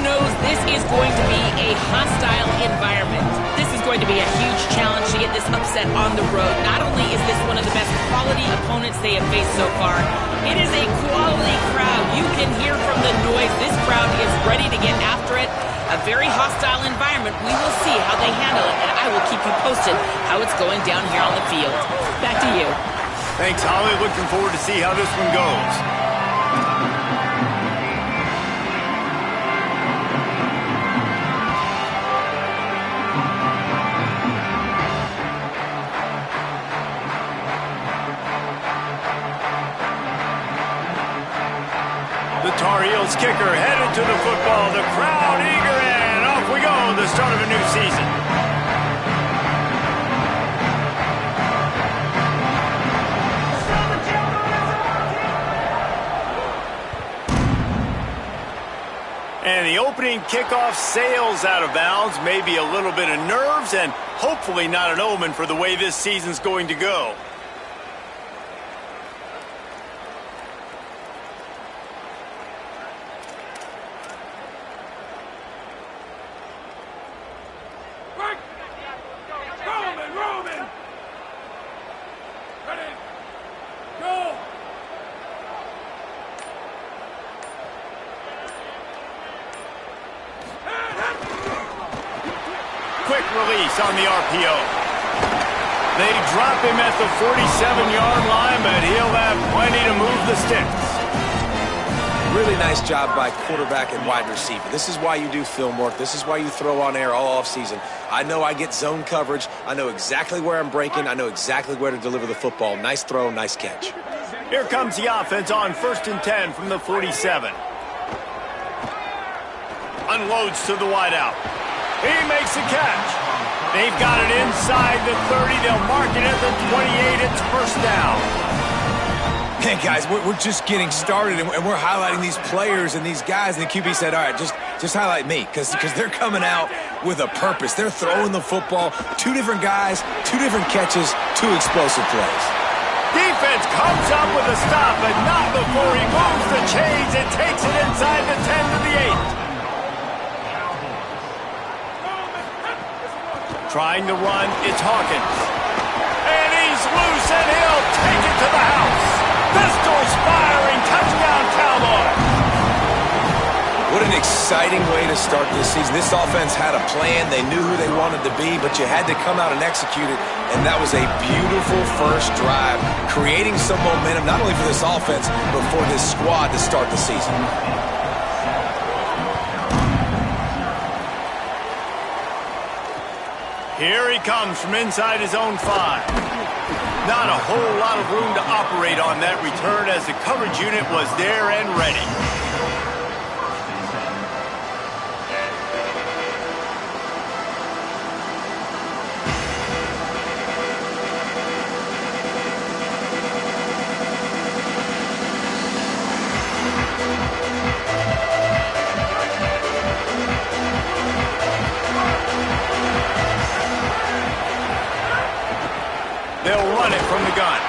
knows this is going to be a hostile environment. This is going to be a huge challenge to get this upset on the road. Not only is this one of the best quality opponents they have faced so far, it is a quality crowd. You can hear from the noise. This crowd is ready to get after it. A very hostile environment. We will see how they handle it, and I will keep you posted how it's going down here on the field. Back to you. Thanks, Holly. Looking forward to see how this one goes. The Tar Heels kicker headed to the football. The crowd eager, and off we go. The start of a new season. And the opening kickoff sails out of bounds. Maybe a little bit of nerves and hopefully not an omen for the way this season's going to go. Quick release on the RPO. They drop him at the 47-yard line, but he'll have plenty to move the sticks. Really nice job by quarterback and wide receiver. This is why you do film work. This is why you throw on air all offseason. I know I get zone coverage. I know exactly where I'm breaking. I know exactly where to deliver the football. Nice throw, nice catch. Here comes the offense on 1st and 10 from the 47. Unloads to the wideout. He makes the catch. They've got it inside the 30. They'll mark it at the 28. It's first down. Hey, guys, we're just getting started, and we're highlighting these players and these guys. And the QB said, all right, just highlight me, because they're coming out with a purpose. They're throwing the football. 2 different guys, 2 different catches, 2 explosive plays. Defense comes up with a stop, but not before he moves the chains and takes it inside the 10 to the 8. Trying to run, it's Hawkins. And he's loose, and he'll take it to the house. Pistols firing, touchdown Cowboys. What an exciting way to start this season. This offense had a plan. They knew who they wanted to be, but you had to come out and execute it. And that was a beautiful first drive, creating some momentum, not only for this offense, but for this squad to start the season. Here he comes from inside his own 5. Not a whole lot of room to operate on that return as the coverage unit was there and ready. They'll run it from the gun.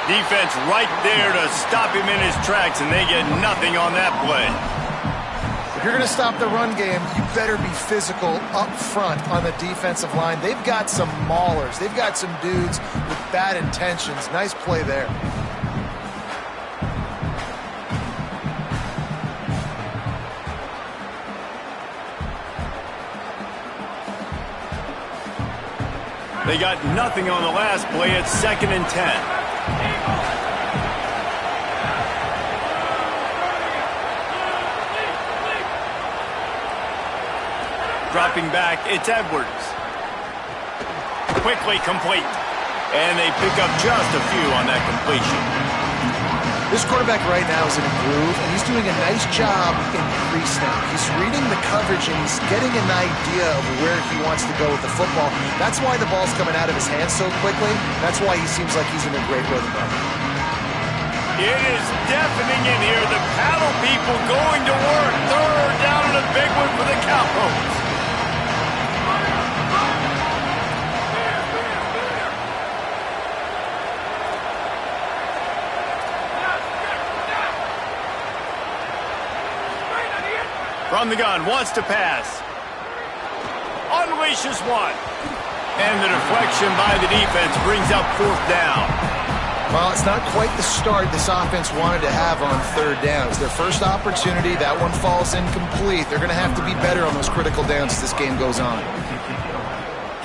Defense right there to stop him in his tracks, and they get nothing on that play. If you're going to stop the run game, you better be physical up front on the defensive line. They've got some maulers. They've got some dudes with bad intentions. Nice play there. They got nothing on the last play. It's 2nd and 10. Dropping back, it's Edwards. Quickly complete. And they pick up just a few on that completion. This quarterback right now is in a groove, and he's doing a nice job in pre-snap. He's reading the coverage, and he's getting an idea of where he wants to go with the football. That's why the ball's coming out of his hands so quickly. That's why he seems like he's in a great rhythm right now. It is deafening in here. The paddle people going to work. 3rd down and a big one for the Cowboys. From the gun, wants to pass. Unleashes one. And the deflection by the defense brings up 4th down. Well, it's not quite the start this offense wanted to have on 3rd down. It's their first opportunity. That one falls incomplete. They're going to have to be better on those critical downs as this game goes on.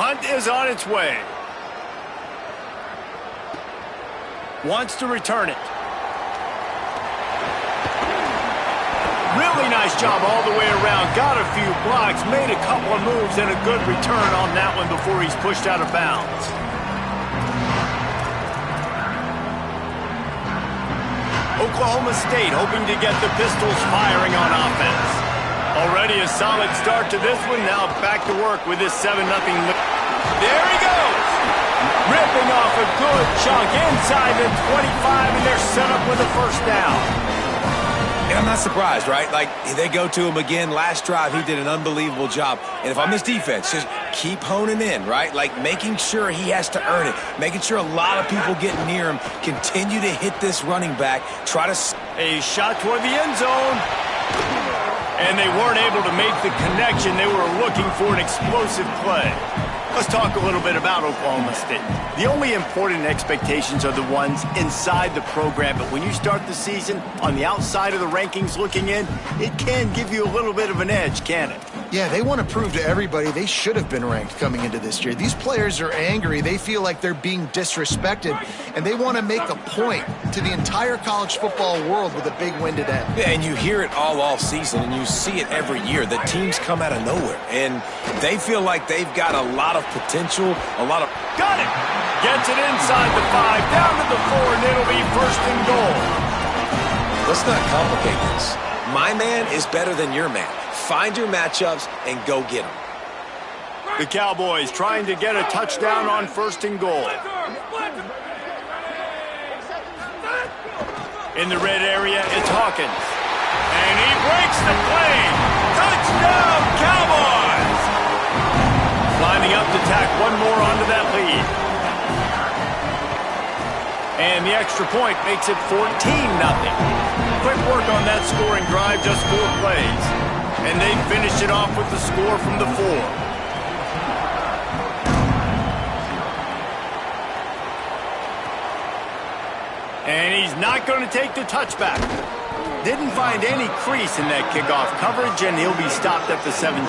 Hunt is on its way. Wants to return it. Really nice job all the way around. Got a few blocks, made a couple of moves, and a good return on that one before he's pushed out of bounds. Oklahoma State hoping to get the Pistols firing on offense. Already a solid start to this one. Now back to work with this 7-0 lead. There he goes. Ripping off a good chunk inside the 25, and they're set up with a 1st down. And I'm not surprised, right? Like, they go to him again. Last drive, he did an unbelievable job. And if I'm this defense, just keep honing in, right? Like, making sure he has to earn it. Making sure a lot of people get near him. Continue to hit this running back. Try to... A shot toward the end zone. And they weren't able to make the connection. They were looking for an explosive play. Let's talk a little bit about Oklahoma State. The only important expectations are the ones inside the program, but when you start the season on the outside of the rankings looking in, it can give you a little bit of an edge, can it? Yeah, they want to prove to everybody they should have been ranked coming into this year. These players are angry. They feel like they're being disrespected, and they want to make a point to the entire college football world with a big win today. Yeah, and you hear it all season, and you see it every year. The teams come out of nowhere, and they feel like they've got a lot of potential, a lot of... Got it! Gets it inside the 5, down to the 4, and it'll be 1st and goal. Let's not complicate this. My man is better than your man. Find your matchups and go get them. The Cowboys trying to get a touchdown on 1st and goal. In the red area, it's Hawkins. And he breaks the play. Touchdown, Cowboys! Lining up to tack one more onto that lead. And the extra point makes it 14-0. Quick work on that scoring drive, just 4 plays. And they finish it off with the score from the 4. And he's not going to take the touchback. Didn't find any crease in that kickoff coverage, and he'll be stopped at the 17.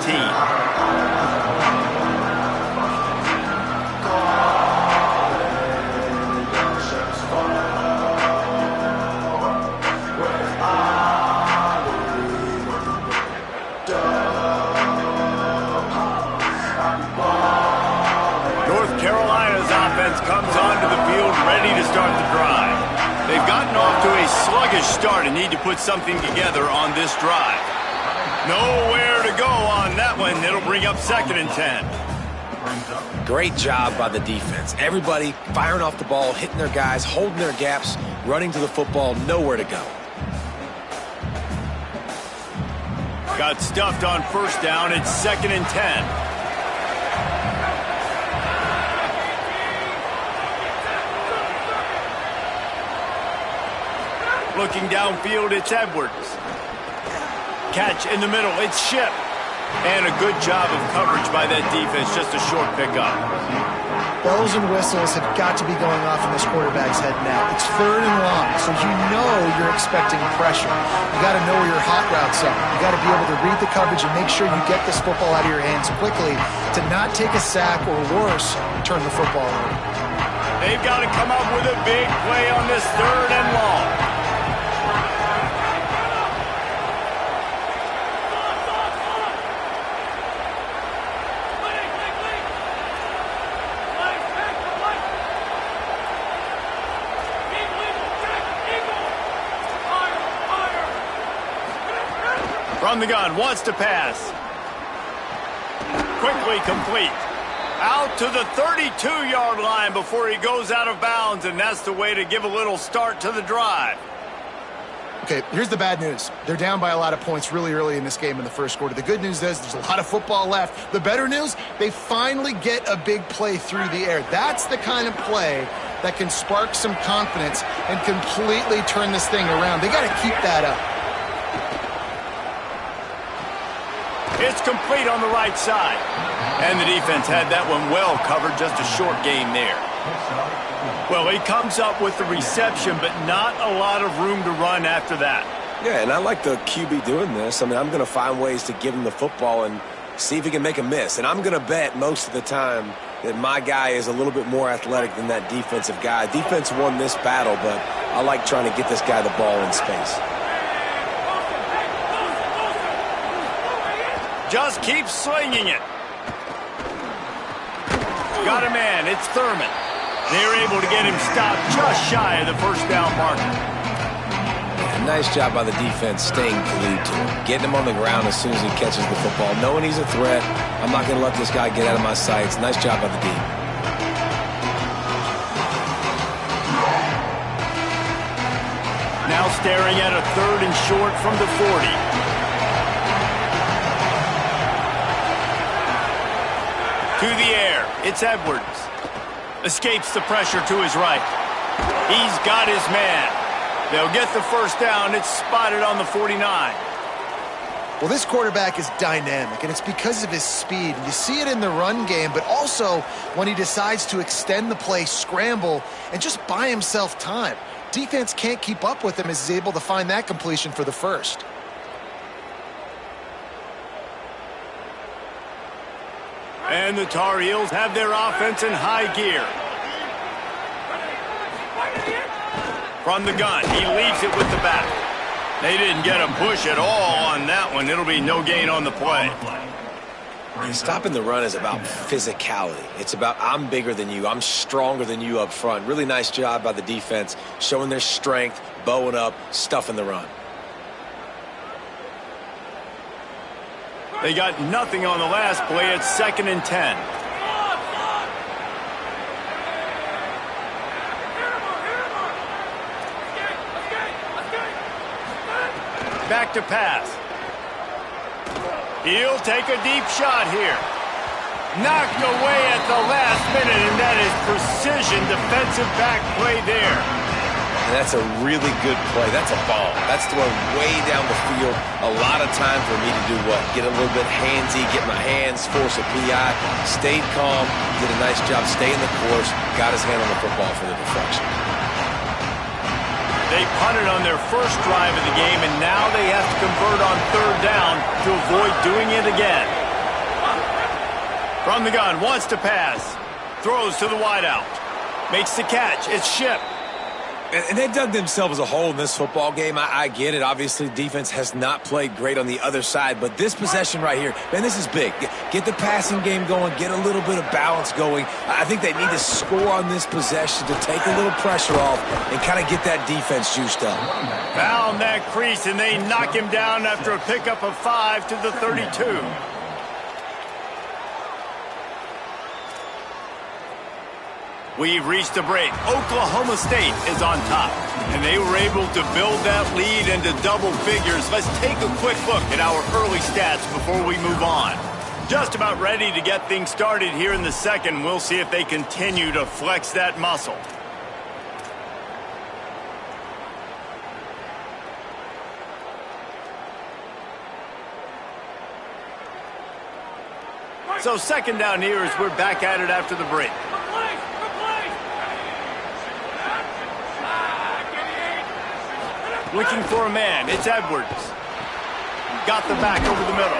Comes onto the field ready to start the drive. They've gotten off to a sluggish start and need to put something together on this drive. Nowhere to go on that one. It'll bring up 2nd and 10. Great job by the defense. Everybody firing off the ball, hitting their guys, holding their gaps, running to the football, nowhere to go. Got stuffed on 1st down. It's 2nd and 10. Looking downfield, it's Edwards. Catch in the middle, it's Ship. And a good job of coverage by that defense, just a short pickup. Bells and whistles have got to be going off in this quarterback's head now. It's 3rd and long, so you know you're expecting pressure. You got to know where your hot routes are. You got to be able to read the coverage and make sure you get this football out of your hands quickly to not take a sack or worse, turn the football over. They've got to come up with a big play on this 3rd and long. From the gun, wants to pass. Quickly complete. Out to the 32-yard line before he goes out of bounds, and that's the way to give a little start to the drive. Okay, here's the bad news. They're down by a lot of points really early in this game in the 1st quarter. The good news is there's a lot of football left. The better news, they finally get a big play through the air. That's the kind of play that can spark some confidence and completely turn this thing around. They got to keep that up. It's complete on the right side. And the defense had that one well covered, just a short gain there. Well, he comes up with the reception, but not a lot of room to run after that. Yeah, and I like the QB doing this. I mean, I'm going to find ways to give him the football and see if he can make a miss. And I'm going to bet most of the time that my guy is a little bit more athletic than that defensive guy. Defense won this battle, but I like trying to get this guy the ball in space. Just keep slinging it. Got a man. It's Thurman. They're able to get him stopped just shy of the first down marker. Nice job by the defense staying glued to him, getting him on the ground as soon as he catches the football, knowing he's a threat. I'm not going to let this guy get out of my sights. Nice job by the D. Now staring at a 3rd and short from the 40. To the air, it's Edwards. Escapes the pressure to his right. He's got his man. They'll get the first down. It's spotted on the 49. Well, this quarterback is dynamic, and it's because of his speed. You see it in the run game, but also when he decides to extend the play, scramble, and just buy himself time. Defense can't keep up with him as he's able to find that completion for the first. And the Tar Heels have their offense in high gear. From the gun, he leaves it with the back. They didn't get a push at all on that one. It'll be no gain on the play. Stopping the run is about physicality. It's about I'm bigger than you. I'm stronger than you up front. Really nice job by the defense, showing their strength, bowing up, stuffing the run. They got nothing on the last play. It's 2nd and 10. Back to pass. He'll take a deep shot here. Knocked away at the last minute, and that is precision defensive back play there. And that's a really good play. That's a ball. That's thrown way down the field. A lot of time for me to do what? Get a little bit handsy, get my hands, force a PI. Stayed calm, did a nice job staying the course, got his hand on the football for the deflection. They punted on their first drive of the game, and now they have to convert on 3rd down to avoid doing it again. From the gun, wants to pass. Throws to the wideout. Makes the catch. It's Ship. And they dug themselves a hole in this football game. I get it. Obviously, defense has not played great on the other side. But this possession right here, man, this is big. Get the passing game going. Get a little bit of balance going. I think they need to score on this possession to take a little pressure off and kind of get that defense juiced up. Found that crease, and they knock him down after a pickup of 5 to the 32. We've reached the break. Oklahoma State is on top, and they were able to build that lead into double figures. Let's take a quick look at our early stats before we move on. Just about ready to get things started here in the second. We'll see if they continue to flex that muscle. So 2nd down here as we're back at it after the break. Looking for a man. It's Edwards. Got the back over the middle.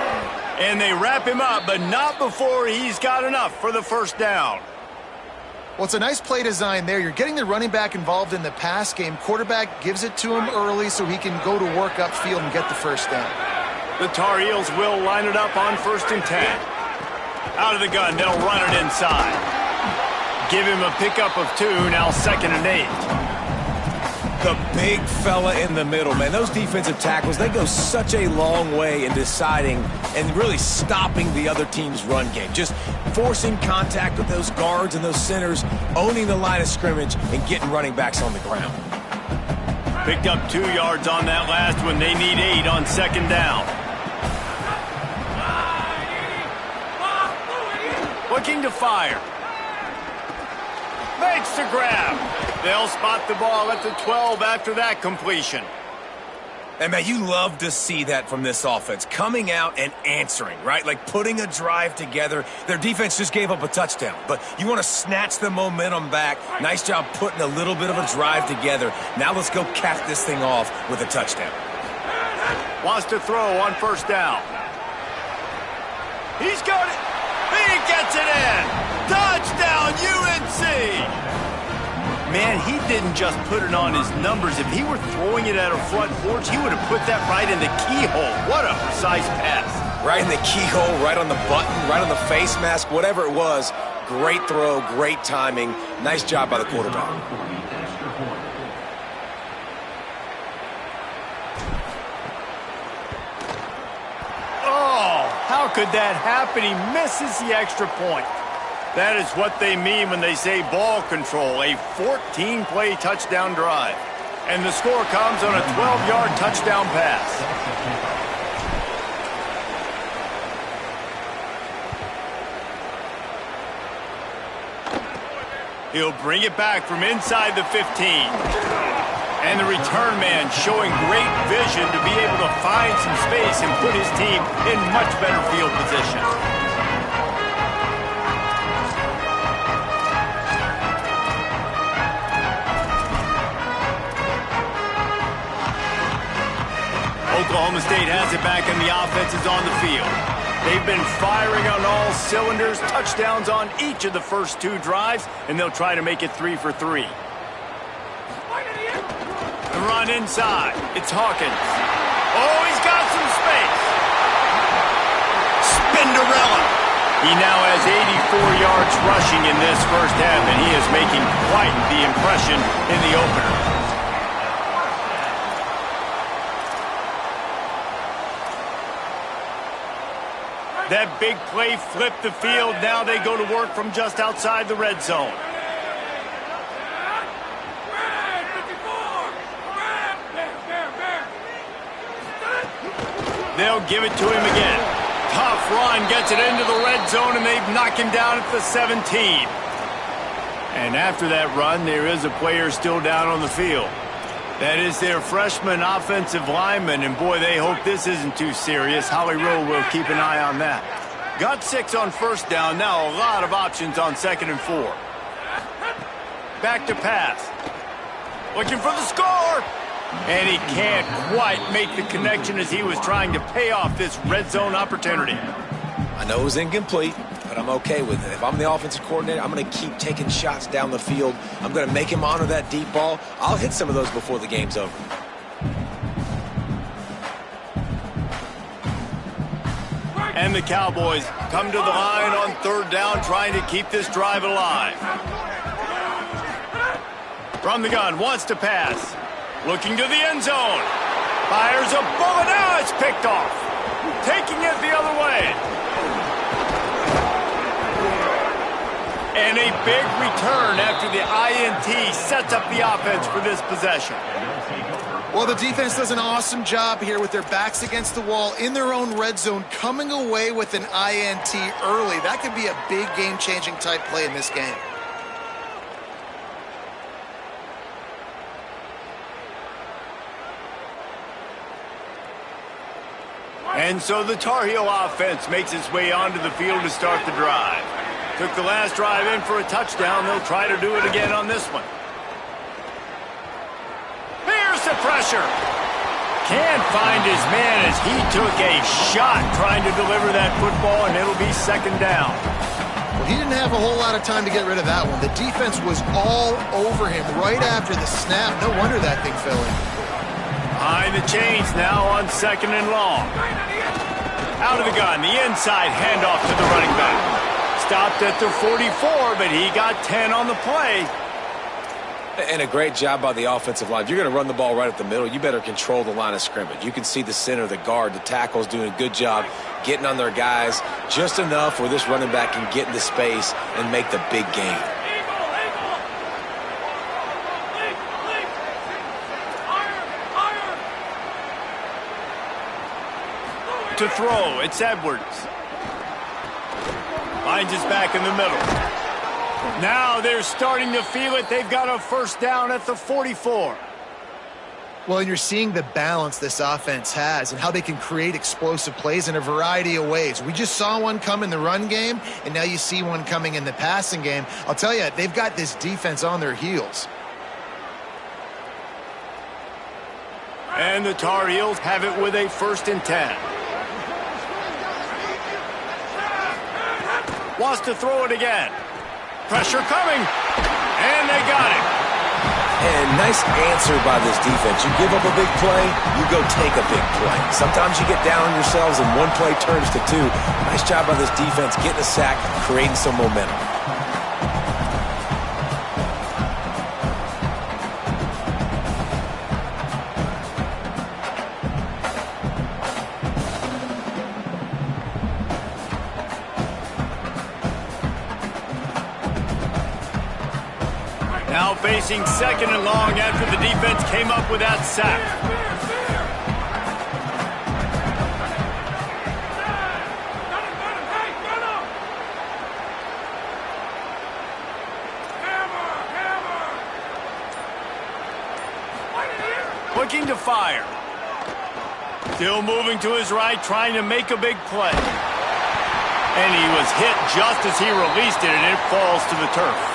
And they wrap him up, but not before he's got enough for the first down. Well, it's a nice play design there. You're getting the running back involved in the pass game. Quarterback gives it to him early so he can go to work upfield and get the first down. The Tar Heels will line it up on 1st and 10. Out of the gun, they'll run it inside. Give him a pickup of 2, now 2nd and 8. The big fella in the middle, man. Those defensive tackles, they go such a long way in deciding and really stopping the other team's run game. Just forcing contact with those guards and those centers, owning the line of scrimmage, and getting running backs on the ground. Picked up 2 yards on that last one. They need 8 on 2nd down. Looking to fire. Makes the grab. They'll spot the ball at the 12 after that completion. And, man, you love to see that from this offense, coming out and answering, right? Like putting a drive together. Their defense just gave up a touchdown, but you want to snatch the momentum back. Nice job putting a little bit of a drive together. Now let's go cap this thing off with a touchdown. Wants to throw on first down. He's got it. He gets it in. Touchdown, UNC. Man, he didn't just put it on his numbers. If he were throwing it at a front porch, he would have put that right in the keyhole. What a precise pass. Right in the keyhole, right on the button, right on the face mask, whatever it was. Great throw, great timing. Nice job by the quarterback. Oh, how could that happen? He misses the extra point. That is what they mean when they say ball control, a 14-play touchdown drive. And the score comes on a 12-yard touchdown pass. He'll bring it back from inside the 15. And the return man showing great vision to be able to find some space and put his team in much better field position. Oklahoma State has it back and the offense is on the field. They've been firing on all cylinders, touchdowns on each of the first two drives, and they'll try to make it 3 for 3. The run inside. It's Hawkins. Oh, he's got some space. Spinderella. He now has 84 yards rushing in this first half, and he is making quite the impression in the opener. That big play flipped the field. Now they go to work from just outside the red zone. They'll give it to him again. Tough run, gets it into the red zone, and they've knocked him down at the 17. And after that run, there is a player still down on the field. That is their freshman offensive lineman, and boy, they hope this isn't too serious. Holly Rowe will keep an eye on that. Got 6 on first down, now a lot of options on 2nd and 4. Back to pass. Looking for the score! And he can't quite make the connection as he was trying to pay off this red zone opportunity. I know it was incomplete, but I'm okay with it. If I'm the offensive coordinator, I'm going to keep taking shots down the field. I'm going to make him honor that deep ball. I'll hit some of those before the game's over. And the Cowboys come to the line on 3rd down, trying to keep this drive alive. From the gun, wants to pass. Looking to the end zone. Fires a bullet. Now it's picked off. Taking it the other way. And a big return after the INT sets up the offense for this possession. Well, the defense does an awesome job here with their backs against the wall in their own red zone, coming away with an INT early. That could be a big game-changing type play in this game. And so the Tar Heel offense makes its way onto the field to start the drive. Took the last drive in for a touchdown. They'll try to do it again on this one. Here's the pressure. Can't find his man as he took a shot trying to deliver that football, and it'll be 2nd down. Well, he didn't have a whole lot of time to get rid of that one. The defense was all over him right after the snap. No wonder that thing fell in. Behind the chains now on 2nd and long. Out of the gun, the inside handoff to the running back. Stopped at the 44, but he got 10 on the play. And a great job by the offensive line. If you're going to run the ball right up the middle, you better control the line of scrimmage. You can see the center, the guard, the tackles doing a good job getting on their guys just enough where this running back can get into space and make the big gain. To throw, it's Edwards. Finds his back in the middle. Now they're starting to feel it. They've got a 1st down at the 44. Well, and you're seeing the balance this offense has and how they can create explosive plays in a variety of ways. We just saw one come in the run game, and now you see one coming in the passing game. I'll tell you, they've got this defense on their heels. And the Tar Heels have it with a 1st and 10. Wants to throw it again. Pressure coming. And they got it. And nice answer by this defense. You give up a big play, you go take a big play. Sometimes you get down on yourselves and one play turns to 2. Nice job by this defense getting a sack, creating some momentum. Now facing 2nd and long after the defense came up with that sack. Looking to fire. Still moving to his right, trying to make a big play. And he was hit just as he released it, and it falls to the turf.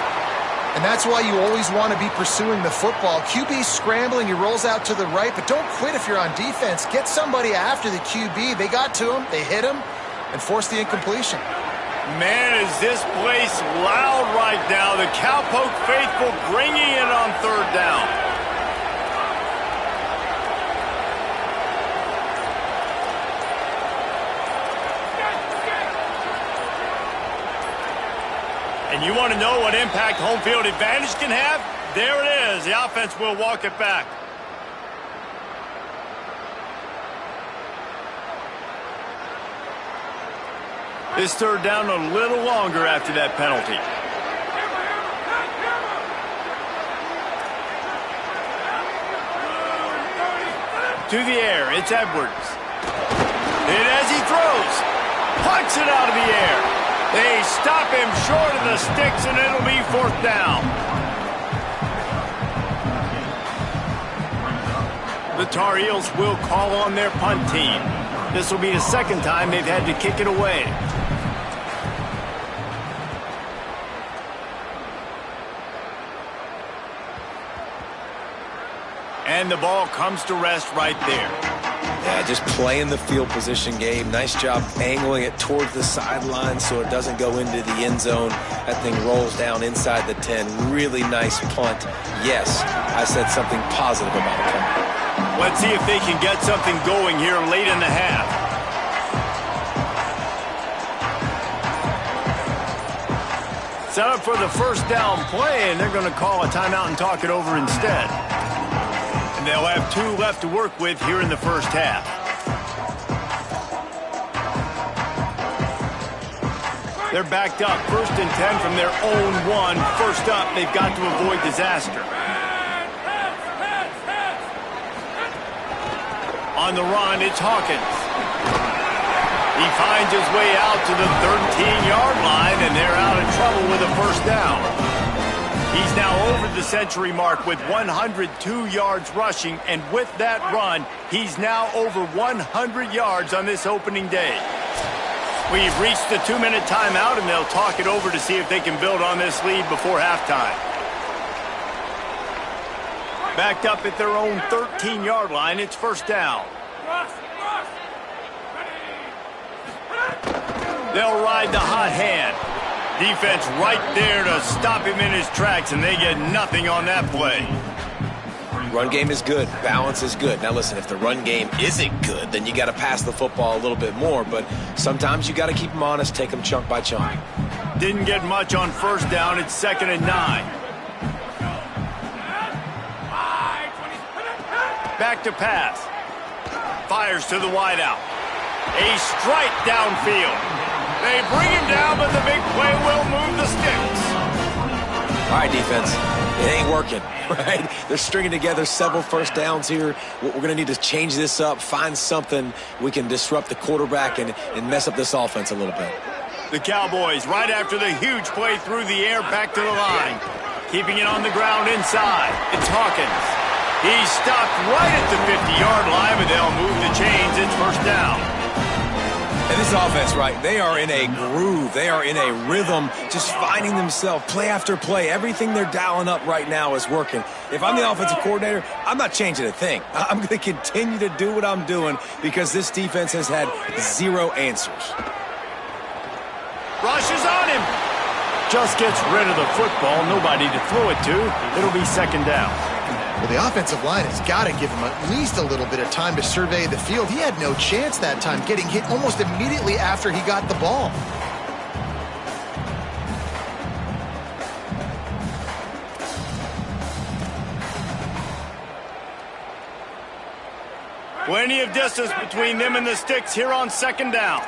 And that's why you always want to be pursuing the football. QB's scrambling, he rolls out to the right, but don't quit if you're on defense. Get somebody after the QB. They got to him, they hit him, and forced the incompletion. Man, is this place loud right now. The Cowpoke faithful bringing it on 3rd down. And you want to know what impact home field advantage can have? There it is. The offense will walk it back. This 3rd down a little longer after that penalty. To the air, it's Edwards. And as he throws, punts it out of the air. They stop him short of the sticks, and it'll be 4th down. The Tar Heels will call on their punt team. This will be the 2nd time they've had to kick it away. And the ball comes to rest right there. Yeah, just playing the field position game. Nice job angling it towards the sideline so it doesn't go into the end zone. That thing rolls down inside the 10. Really nice punt. Yes, I said something positive about the punt. Let's see if they can get something going here late in the half. Set up for the 1st down play, and they're going to call a timeout and talk it over instead. And they'll have 2 left to work with here in the 1st half. They're backed up. 1st and 10 from their own 1. First up, they've got to avoid disaster. On the run, it's Hawkins. He finds his way out to the 13-yard line, and they're out of trouble with a 1st down. He's now over the century mark with 102 yards rushing, and with that run, he's now over 100 yards on this opening day. We've reached the 2-minute timeout, and they'll talk it over to see if they can build on this lead before halftime. Backed up at their own 13-yard line, it's 1st down. They'll ride the hot hand. Defense right there to stop him in his tracks, and they get nothing on that play. Run game is good. Balance is good. Now listen, if the run game isn't good, then you got to pass the football a little bit more. But sometimes you got to keep them honest, take them chunk by chunk. Didn't get much on 1st down. It's 2nd and 9. Back to pass. Fires to the wideout. A strike downfield. They bring him down, but the big play will move the sticks. All right, defense. It ain't working, right? They're stringing together several 1st downs here. We're going to need to change this up, find something we can disrupt the quarterback and mess up this offense a little bit. The Cowboys, right after the huge play through the air, back to the line. Keeping it on the ground inside. It's Hawkins. He stopped right at the 50-yard line, but they'll move the chains. It's first down. And this offense, right, they are in a groove. They are in a rhythm, just finding themselves play after play. Everything they're dialing up right now is working. If I'm the offensive coordinator, I'm not changing a thing. I'm going to continue to do what I'm doing because this defense has had zero answers. Rushes on him. Just gets rid of the football. Nobody to throw it to. It'll be second down. Well, the offensive line has got to give him at least a little bit of time to survey the field. He had no chance that time, getting hit almost immediately after he got the ball. Plenty of distance between them and the sticks here on second down.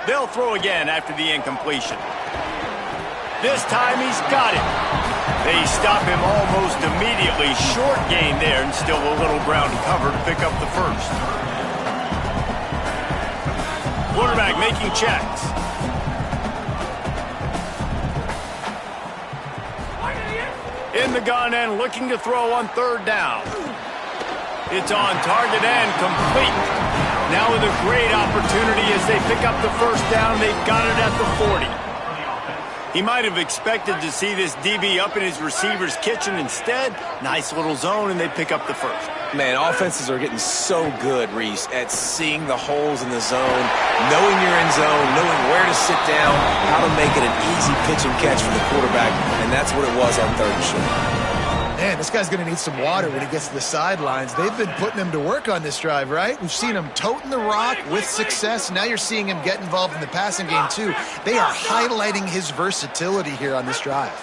They'll throw again after the incompletion. This time he's got it. They stop him almost immediately. Short gain there and still a little ground to cover to pick up the first. Quarterback making checks. In the gun and looking to throw on third down. It's on target and complete. Now with a great opportunity as they pick up the first down. They've got it at the 40. He might have expected to see this DB up in his receiver's kitchen. Instead, nice little zone, and they pick up the first. Man, offenses are getting so good, Reese, at seeing the holes in the zone, knowing you're in zone, knowing where to sit down, how to make it an easy pitch and catch for the quarterback, and that's what it was on third and short. Man, this guy's going to need some water when he gets to the sidelines. They've been putting him to work on this drive, right? We've seen him toting the rock with success. Now you're seeing him get involved in the passing game, too. They are highlighting his versatility here on this drive.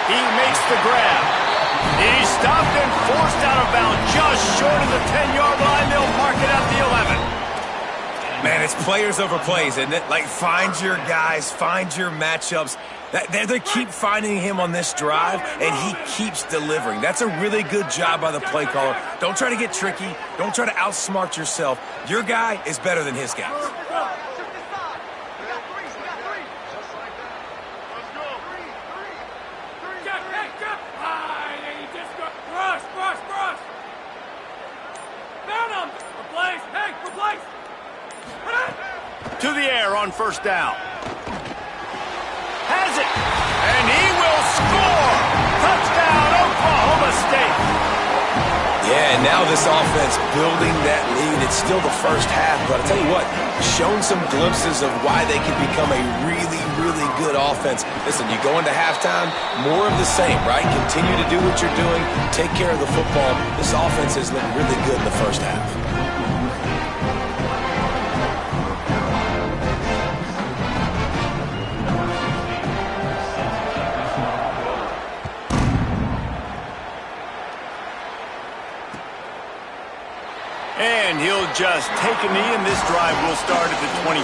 He makes the grab. He's stopped and forced out of bounds just short of the 10-yard line. They'll mark it at the 11. Man, it's players over plays, isn't it? Like, find your guys, find your matchups. They keep finding him on this drive, and he keeps delivering. That's a really good job by the play caller. Don't try to get tricky. Don't try to outsmart yourself. Your guy is better than his guys. To the air on first down. Has it, and he will score. Touchdown, Oklahoma State. Yeah, and now this offense building that lead. It's still the first half, but I'll tell you what, shown some glimpses of why they can become a really, really good offense. Listen, you go into halftime, more of the same, right? Continue to do what you're doing, take care of the football. This offense has looked really good in the first half. And he'll just take a knee, and this drive will start at the 25.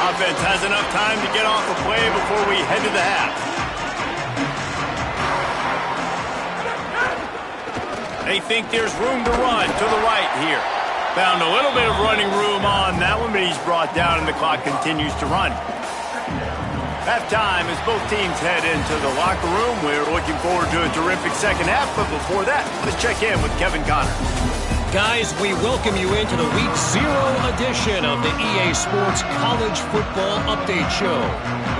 Offense has enough time to get off the play before we head to the half. They think there's room to run to the right here. Found a little bit of running room on that one, but he's brought down and the clock continues to run. Halftime as both teams head into the locker room. We're looking forward to a terrific second half, but before that, let's check in with Kevin Connor. Guys, we welcome you into the Week 0 edition of the EA Sports College Football Update Show.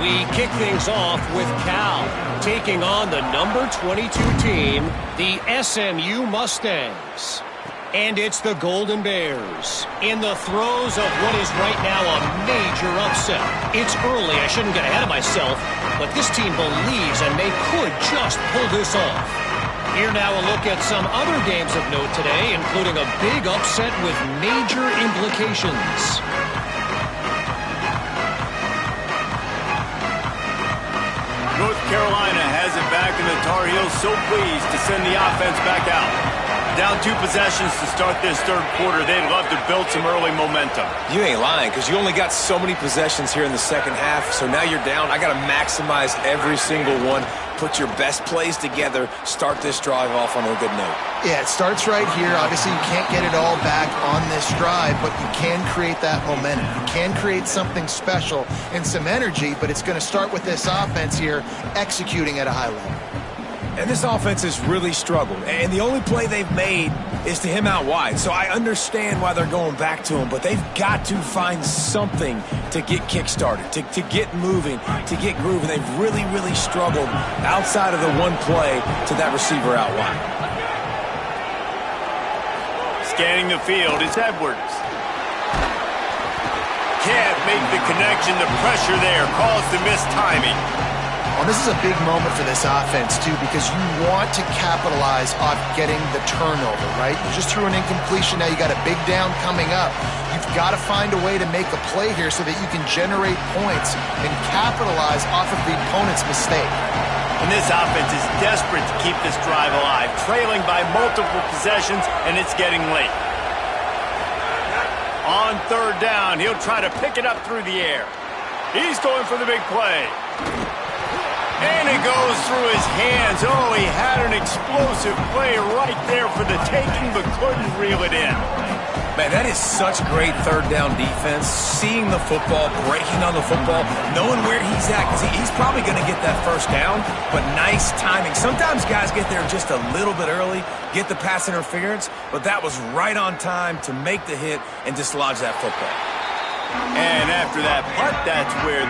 We kick things off with Cal taking on the number 22 team, the SMU Mustangs. And it's the Golden Bears in the throes of what is right now a major upset. It's early, I shouldn't get ahead of myself, but this team believes and they could just pull this off. Here now a look at some other games of note today, including a big upset with major implications. North Carolina has it back, and the Tar Heels so pleased to send the offense back out. Down 2 possessions to start this third quarter. They'd love to build some early momentum. You ain't lying, because you only got so many possessions here in the second half, so now you're down. I got to maximize every single one. Put your best plays together. Start this drive off on a good note. Yeah, it starts right here. Obviously, you can't get it all back on this drive, but you can create that momentum. You can create something special and some energy, but it's going to start with this offense here executing at a high level. And this offense has really struggled. And the only play they've made is to him out wide. So I understand why they're going back to him, but they've got to find something to get kick-started, to get moving, to get grooving. They've really, really struggled outside of the one play to that receiver out wide. Scanning the field, it's Edwards. Can't make the connection. The pressure there caused the missed timing. Well, this is a big moment for this offense, too, because you want to capitalize off getting the turnover, right? You just threw an incompletion. Now you got a big down coming up. You've got to find a way to make a play here so that you can generate points and capitalize off of the opponent's mistake. And this offense is desperate to keep this drive alive, trailing by multiple possessions, and it's getting late. On third down, he'll try to pick it up through the air. He's going for the big play. And it goes through his hands. Oh, he had an explosive play right there for the taking, but couldn't reel it in. Man, that is such great third down defense. Seeing the football, breaking on the football, knowing where he's at, because he's probably going to get that first down, but nice timing. Sometimes guys get there just a little bit early, get the pass interference, but that was right on time to make the hit and dislodge that football. And after that punt, that's where...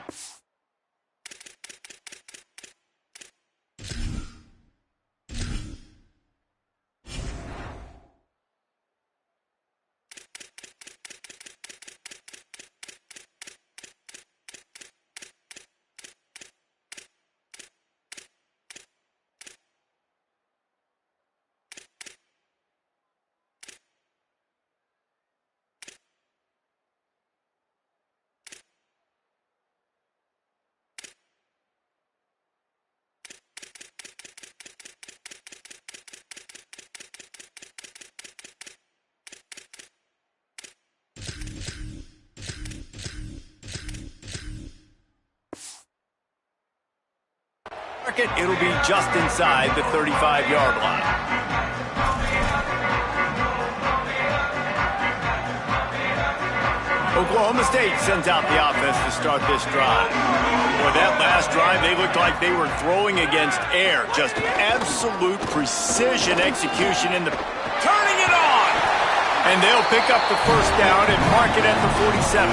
It'll be just inside the 35-yard line. Oklahoma State sends out the offense to start this drive. For that last drive, they looked like they were throwing against air. Just absolute precision execution in the... Turning it on! And they'll pick up the first down and mark it at the 47.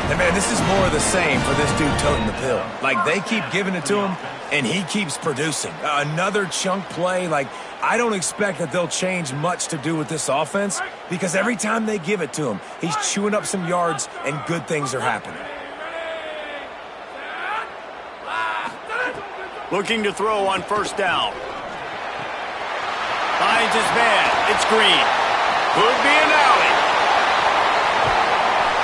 And man, this is more of the same for this dude toting the pill. Like, they keep giving it to him, and he keeps producing. Another chunk play. Like, I don't expect that they'll change much to do with this offense, because every time they give it to him, he's chewing up some yards, and good things are happening. Looking to throw on first down. Finds his man. It's Green. Could be an alley.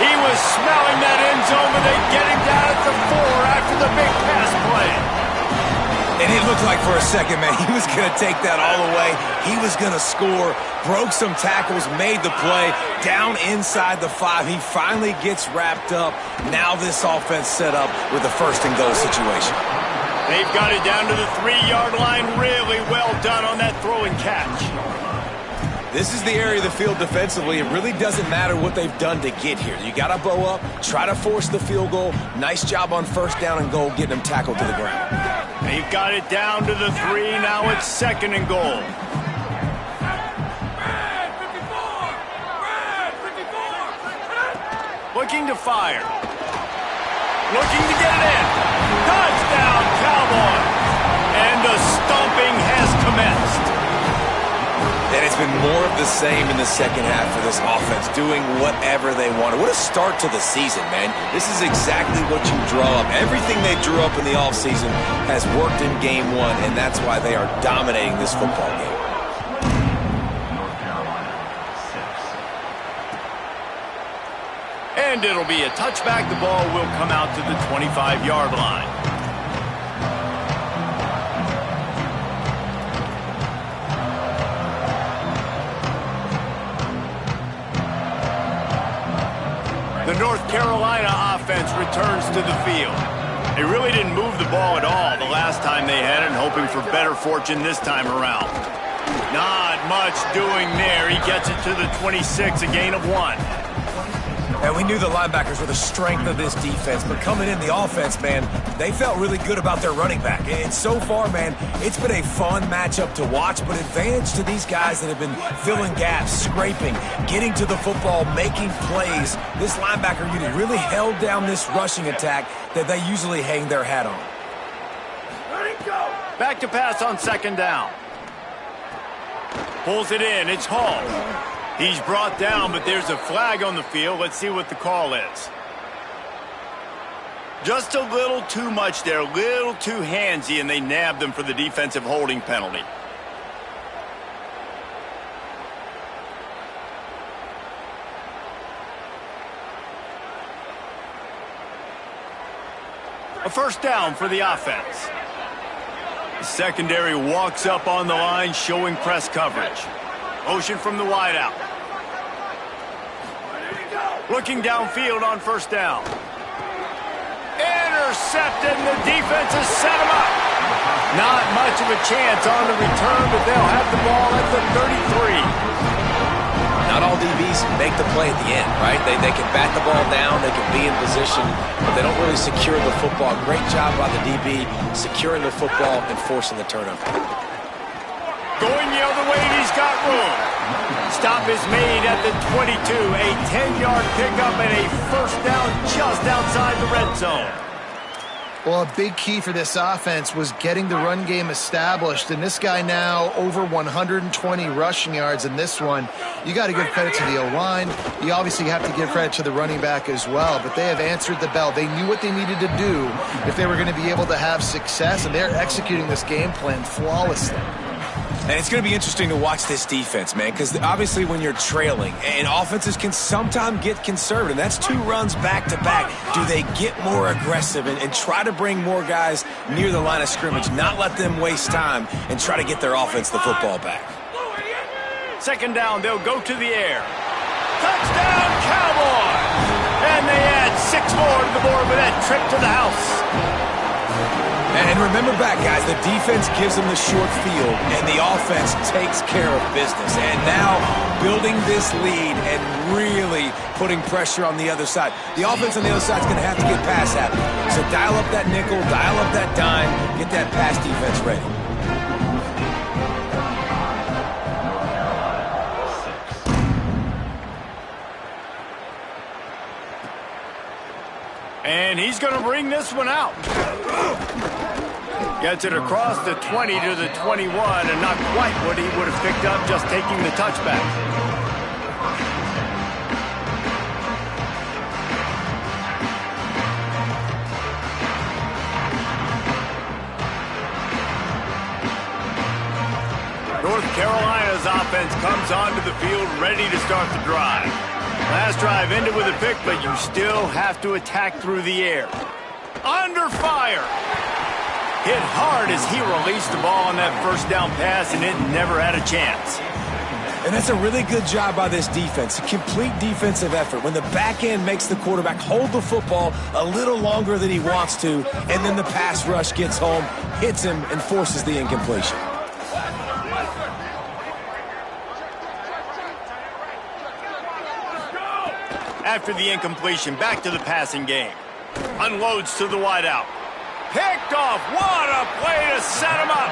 He was smelling that end zone, but they get him down at the 4 after the big pass play. And it looked like for a second, man, he was going to take that all the way. He was going to score, broke some tackles, made the play, down inside the 5. He finally gets wrapped up. Now this offense set up with a first-and-goal situation. They've got it down to the 3-yard line. Really well done on that throw and catch. This is the area of the field defensively. It really doesn't matter what they've done to get here. You got to bow up, try to force the field goal. Nice job on first down and goal, getting them tackled to the ground. They've got it down to the 3. Now it's second and goal. Looking to fire. Looking to get it in. Touchdown, Cowboys. And the stomping has commenced. And it's been more of the same in the second half for this offense, doing whatever they wanted. What a start to the season, man. This is exactly what you draw up. Everything they drew up in the offseason has worked in game 1, and that's why they are dominating this football game. And it'll be a touchback. The ball will come out to the 25-yard line. offense returns to the field. They really didn't move the ball at all the last time they had it, hoping for better fortune this time around. Not much doing there. He gets it to the 26, a gain of 1. And we knew the linebackers were the strength of this defense, but coming in the offense, man, they felt really good about their running back. And so far, man, it's been a fun matchup to watch, but advantage to these guys that have been filling gaps, scraping, getting to the football, making plays. This linebacker unit really held down this rushing attack that they usually hang their hat on. Back to pass on 2nd down. Pulls it in. It's Hall. He's brought down, but there's a flag on the field. Let's see what the call is. Just a little too much there, a little too handsy, and they nabbed them for the defensive holding penalty. A 1st down for the offense. The secondary walks up on the line, showing press coverage. Motion from the wideout. Looking downfield on 1st down. Intercepted, and the defense has set him up. Not much of a chance on the return, but they'll have the ball at the 33. Not all DBs make the play at the end, right? They can bat the ball down, they can be in position, but they don't really secure the football. Great job by the DB securing the football and forcing the turnover. Going the other way, and he's got room. Stop is made at the 22. A 10-yard pickup and a 1st down just outside the red zone. Well, a big key for this offense was getting the run game established, and this guy now over 120 rushing yards in this one. You got to give credit to the O-line. You obviously have to give credit to the running back as well, but they have answered the bell. They knew what they needed to do if they were going to be able to have success, and they're executing this game plan flawlessly. And it's going to be interesting to watch this defense, man, because obviously when you're trailing, and offenses can sometimes get conservative. That's 2 runs back-to-back. Do they get more aggressive and try to bring more guys near the line of scrimmage, not let them waste time, and try to get their offense the football back? 2nd down, they'll go to the air. Touchdown, Cowboys! And they add 6 more to the board with that trip to the house. And remember back, guys, the defense gives them the short field, and the offense takes care of business. And now building this lead and really putting pressure on the other side. The offense on the other side is going to have to get pass happy. So dial up that nickel, dial up that dime, get that pass defense ready. And he's going to bring this one out. Gets it across the 20 to the 21, and not quite what he would have picked up just taking the touchback. North Carolina's offense comes onto the field ready to start the drive. Last drive ended with a pick, but you still have to attack through the air. Under fire. Hit hard as he released the ball on that 1st down pass, and it never had a chance. And that's a really good job by this defense. A complete defensive effort. When the back end makes the quarterback hold the football a little longer than he wants to, and then the pass rush gets home, hits him, and forces the incompletion. After the incompletion, back to the passing game. Unloads to the wideout. Picked off. What a play to set him up.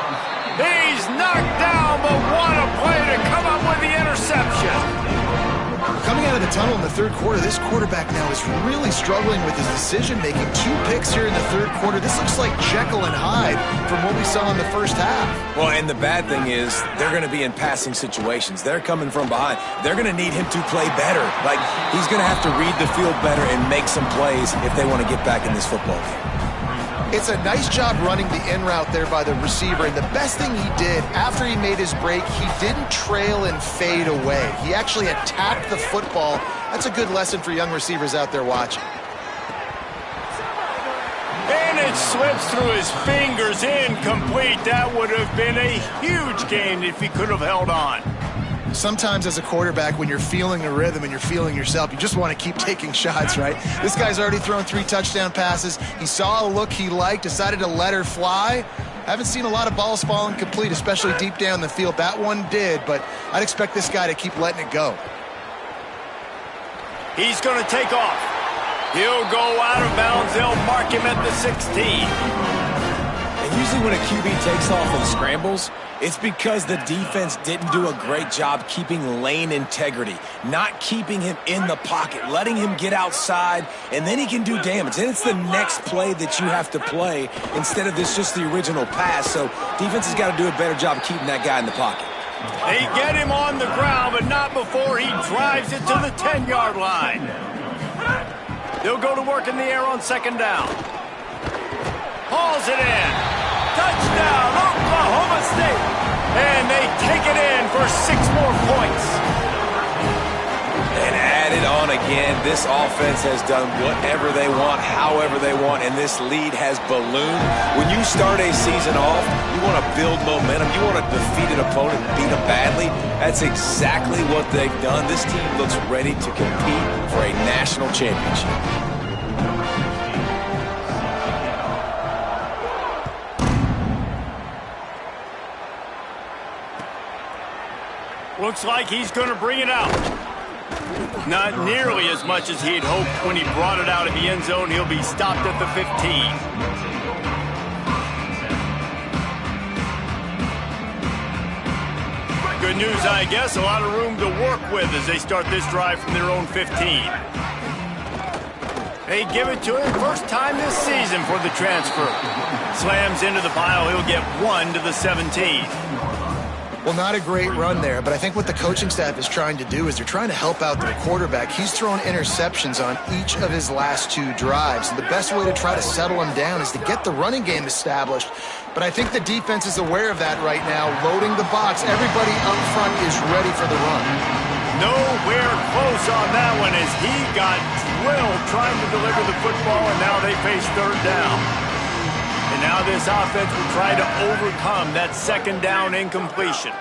He's knocked down, but what a play to come up with the interception. Coming out of the tunnel in the 3rd quarter, this quarterback now is really struggling with his decision-making. 2 picks here in the 3rd quarter. This looks like Jekyll and Hyde from what we saw in the 1st half. Well, and the bad thing is they're going to be in passing situations. They're coming from behind. They're going to need him to play better. Like, he's going to have to read the field better and make some plays if they want to get back in this football game. It's a nice job running the in route there by the receiver, and the best thing he did after he made his break, he didn't trail and fade away. He actually attacked the football. That's a good lesson for young receivers out there watching. And it slips through his fingers, incomplete. That would have been a huge gain if he could have held on. Sometimes as a quarterback, when you're feeling a rhythm and you're feeling yourself, you just want to keep taking shots, right? This guy's already thrown 3 touchdown passes. He saw a look he liked, decided to let her fly. Haven't seen a lot of balls fall incomplete, especially deep down the field. That one did, but I'd expect this guy to keep letting it go. He's going to take off. He'll go out of bounds. They'll mark him at the 16. And usually when a QB takes off and scrambles, it's because the defense didn't do a great job keeping lane integrity, not keeping him in the pocket, letting him get outside, and then he can do damage. And it's the next play that you have to play instead of just the original pass. So defense has got to do a better job of keeping that guy in the pocket. They get him on the ground, but not before he drives it to the 10-yard line. They'll go to work in the air on second down. Hauls it in. Touchdown, Oklahoma State. And they take it in for 6 more points. And added on again, this offense has done whatever they want, however they want, and this lead has ballooned. When you start a season off, you want to build momentum. You want to defeat an opponent and beat them badly. That's exactly what they've done. This team looks ready to compete for a national championship. Looks like he's going to bring it out. Not nearly as much as he'd hoped when he brought it out of the end zone. He'll be stopped at the 15. Good news, I guess. A lot of room to work with as they start this drive from their own 15. They give it to him. First time this season for the transfer. Slams into the pile. He'll get 1 to the 17. Well, not a great run there, but I think what the coaching staff is trying to do is they're trying to help out their quarterback. He's thrown interceptions on each of his last 2 drives, and the best way to try to settle him down is to get the running game established. But I think the defense is aware of that right now, loading the box. Everybody up front is ready for the run. Nowhere close on that one as he got drilled trying to deliver the football, and now they face third down. And now this offense will try to overcome that second down incompletion.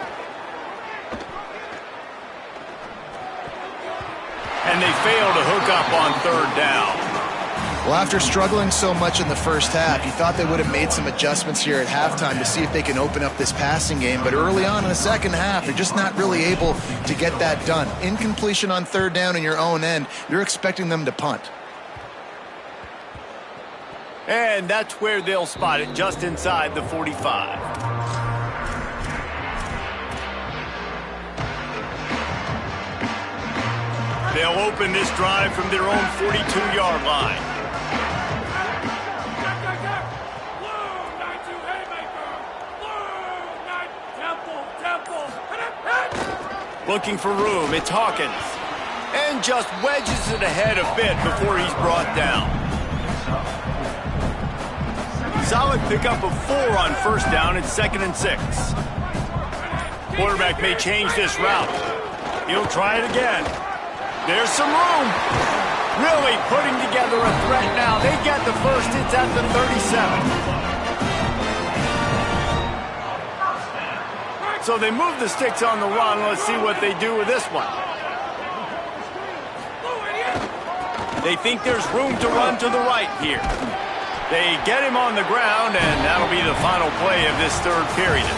And they fail to hook up on third down. Well, after struggling so much in the first half, you thought they would have made some adjustments here at halftime to see if they can open up this passing game. But early on in the second half, they're just not really able to get that done. Incompletion on third down in your own end, you're expecting them to punt. And that's where they'll spot it, just inside the 45. They'll open this drive from their own 42-yard line. Looking for room, it's Hawkins. And just wedges it ahead a bit before he's brought down. Solid pickup of 4 on first down. It's 2nd and 6. Quarterback may change this route. He'll try it again. There's some room. Really putting together a threat now. They get the first. It's at the 37. So they move the sticks on the run. Let's see what they do with this one. They think there's room to run to the right here. They get him on the ground, and that'll be the final play of this third period.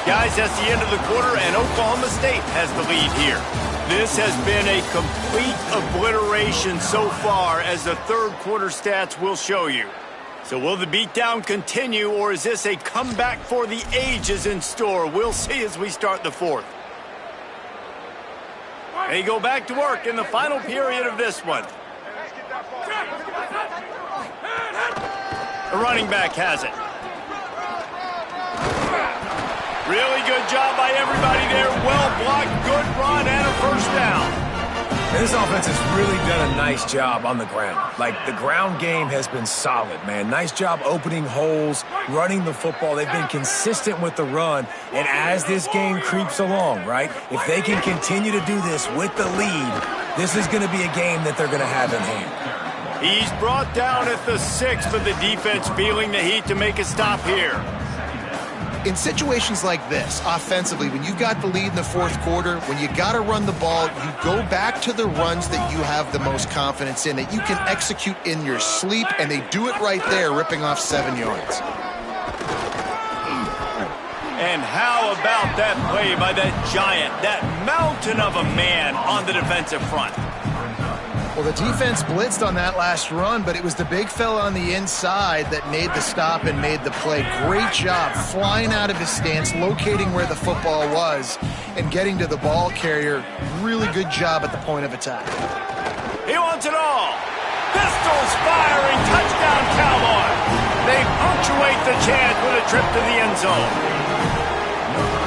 Guys, that's the end of the quarter, and Oklahoma State has the lead here. This has been a complete obliteration so far, as the third quarter stats will show you. So will the beatdown continue, or is this a comeback for the ages in store? We'll see as we start the fourth. They go back to work in the final period of this one. The running back has it. Really good job by everybody there. Well blocked, good run, and a first down. And this offense has really done a nice job on the ground. Like, the ground game has been solid, man. Nice job opening holes, running the football. They've been consistent with the run. And as this game creeps along, right, if they can continue to do this with the lead, this is going to be a game that they're going to have in hand. He's brought down at the 6, but the defense feeling the heat to make a stop here. In situations like this, offensively, when you got the lead in the fourth quarter, when you got to run the ball, you go back to the runs that you have the most confidence in, that you can execute in your sleep, and they do it right there, ripping off 7 yards. And how about that play by that giant, that mountain of a man on the defensive front? Well, the defense blitzed on that last run, but it was the big fella on the inside that made the stop and made the play. Great job flying out of his stance, locating where the football was, and getting to the ball carrier. Really good job at the point of attack. He wants it all. Pistols firing, touchdown Cowboys. They punctuate the chance with a trip to the end zone.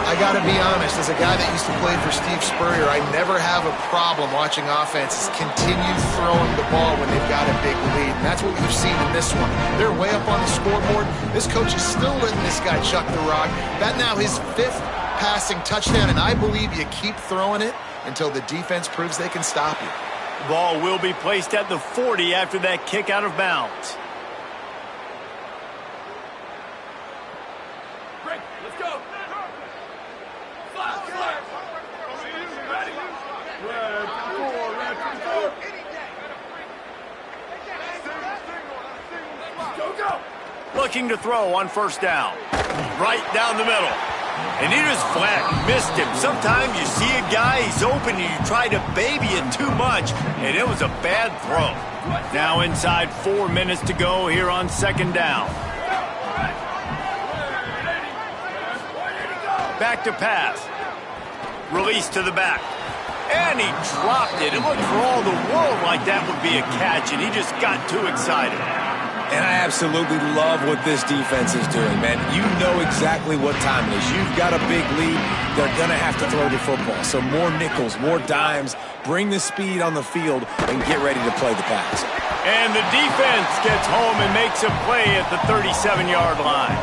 I got to be honest, as a guy that used to play for Steve Spurrier, I never have a problem watching offenses continue throwing the ball when they've got a big lead. And that's what we've seen in this one. They're way up on the scoreboard. This coach is still letting this guy chuck the rock. That now his 5th passing touchdown, and I believe you keep throwing it until the defense proves they can stop you. Ball will be placed at the 40 after that kick out of bounds. Let's go. Looking to throw on first down. Right down the middle. And he just flat missed him. Sometimes you see a guy, he's open, and you try to baby it too much, and it was a bad throw. Now inside 4 minutes to go here on second down. Back to pass. Release to the back. And he dropped it. It looked for all the world like that would be a catch, and he just got too excited. And I absolutely love what this defense is doing, man. You know exactly what time it is. You've got a big lead. They're going to have to throw the football. So more nickels, more dimes, bring the speed on the field, and get ready to play the pass. And the defense gets home and makes a play at the 37-yard line.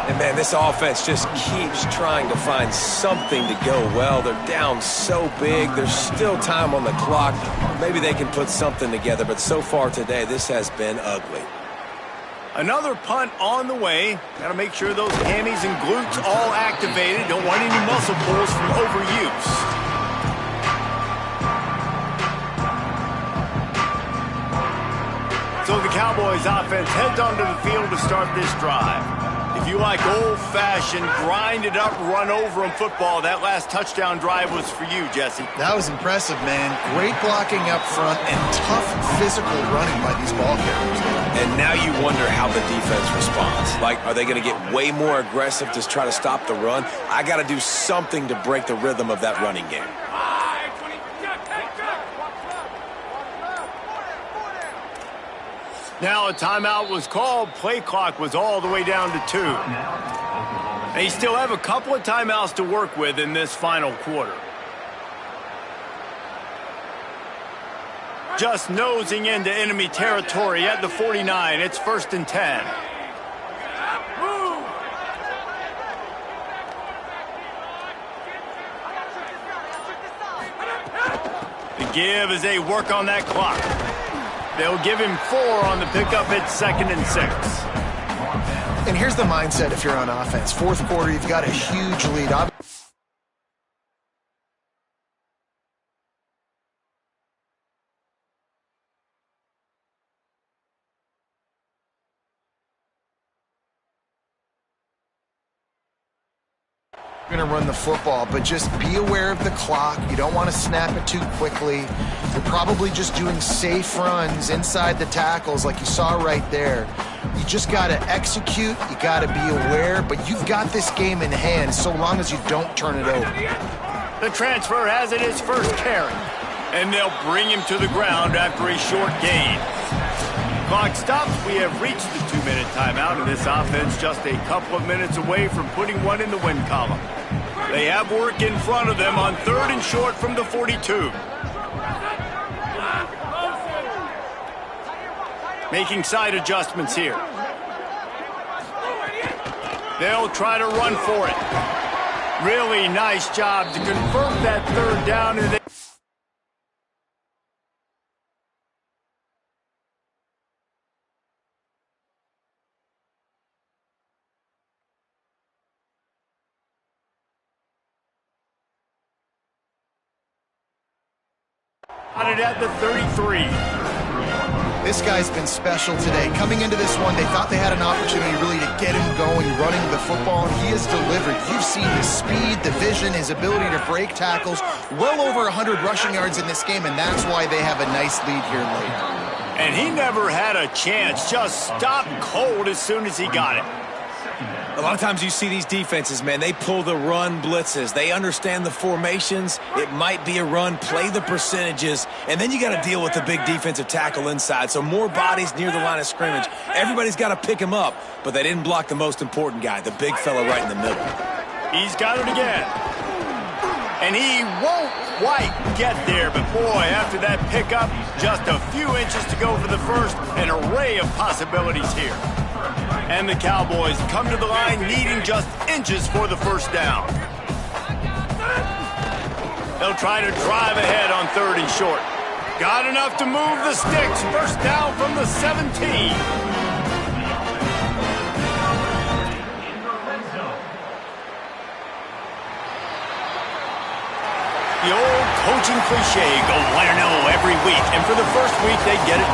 And, man, this offense just keeps trying to find something to go well. They're down so big. There's still time on the clock. Maybe they can put something together, but so far today, this has been ugly. Another punt on the way. Got to make sure those hammies and glutes all activated. Don't want any muscle pulls from overuse. So the Cowboys offense heads onto the field to start this drive. If you like old-fashioned, grind-it-up, run-over-'em football, that last touchdown drive was for you, Jesse. That was impressive, man. Great blocking up front and tough physical running by these ball carriers. And now you wonder how the defense responds. Like, are they going to get way more aggressive to try to stop the run? I got to do something to break the rhythm of that running game. Now a timeout was called. Play clock was all the way down to 2. They still have a couple of timeouts to work with in this final quarter. Just nosing into enemy territory at the 49. It's 1st and 10. The give as they work on that clock. They'll give him 4 on the pickup at 2nd and 6. And here's the mindset if you're on offense. Fourth quarter, you've got a huge lead. Going to run the football, but just be aware of the clock. You don't want to snap it too quickly. You're probably just doing safe runs inside the tackles like you saw right there. You just got to execute. You got to be aware, but you've got this game in hand so long as you don't turn it over. The transfer has it his first carry, and they'll bring him to the ground after a short gain. Clock stops. We have reached the 2-minute timeout, and this offense just a couple of minutes away from putting one in the win column. They have work in front of them on 3rd and short from the 42. Making side adjustments here. They'll try to run for it. Really nice job to convert that 3rd down. And got it at the 33. This guy's been special today. Coming into this one, they thought they had an opportunity really to get him going, running the football, and he has delivered. You've seen his speed, the vision, his ability to break tackles, well over 100 rushing yards in this game, and that's why they have a nice lead here late. And he never had a chance, just stopped cold as soon as he got it. A lot of times you see these defenses, man, they pull the run blitzes. They understand the formations. It might be a run, play the percentages, and then you got to deal with the big defensive tackle inside. So more bodies near the line of scrimmage. Everybody's got to pick him up, but they didn't block the most important guy, the big fella right in the middle. He's got it again. And he won't quite get there, but boy, after that pickup, just a few inches to go for the first, an array of possibilities here. And the Cowboys come to the line needing just inches for the first down. They'll try to drive ahead on 3rd and short. Got enough to move the sticks. First down from the 17. The old coaching cliche, go 1-0 every week. And for the first week, they get it done.